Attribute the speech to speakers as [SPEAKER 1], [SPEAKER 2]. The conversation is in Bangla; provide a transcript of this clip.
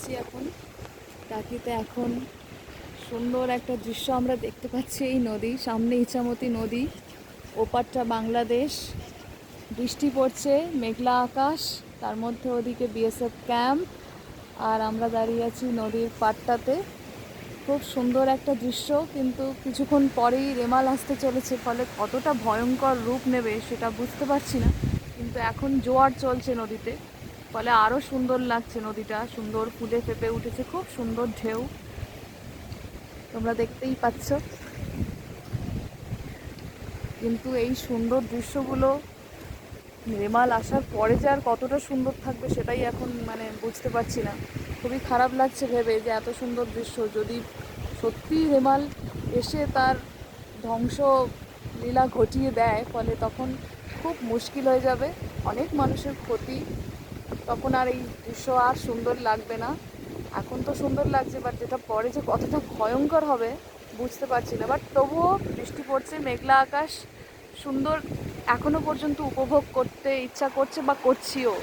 [SPEAKER 1] আছি এখন টাকিতে। এখন সুন্দর একটা দৃশ্য আমরা দেখতে পাচ্ছি। এই নদী, সামনে ইছামতি নদী, ওপারটা বাংলাদেশ। বৃষ্টি পড়ছে, মেঘলা আকাশ, তার মধ্যে ওদিকে বিএসএফ ক্যাম্প, আর আমরা দাঁড়িয়ে আছি নদীর পাড়টাতে। খুব সুন্দর একটা দৃশ্য, কিন্তু কিছুক্ষণ পরেই রেমাল আসতে চলেছে, ফলে কতটা ভয়ঙ্কর রূপ নেবে সেটা বুঝতে পারছি না। কিন্তু এখন জোয়ার চলছে নদীতে, ফলে আরও সুন্দর লাগছে নদীটা, সুন্দর ফুলে ফেঁপে উঠেছে, খুব সুন্দর ঢেউ তোমরা দেখতেই পাচ্ছ। কিন্তু এই সুন্দর দৃশ্যগুলো রেমাল আসার পরে যে আর কতটা সুন্দর থাকবে সেটাই এখন বুঝতে পারছি না। খুবই খারাপ লাগছে ভেবে যে এত সুন্দর দৃশ্য যদি সত্যিই রেমাল এসে তার ধ্বংস লীলা ঘটিয়ে দেয়, ফলে তখন খুব মুশকিল হয়ে যাবে, অনেক মানুষের ক্ষতি। তখন আর এই দৃশ্য আর সুন্দর লাগবে না। এখন তো সুন্দর লাগছে, বাট যেটা পরে যে কতটা ভয়ঙ্কর হবে বুঝতে পারছি না। বাট তবুও বৃষ্টি পড়ছে, মেঘলা আকাশ, সুন্দর এখনো পর্যন্ত উপভোগ করতে ইচ্ছা করছে বা করছিও।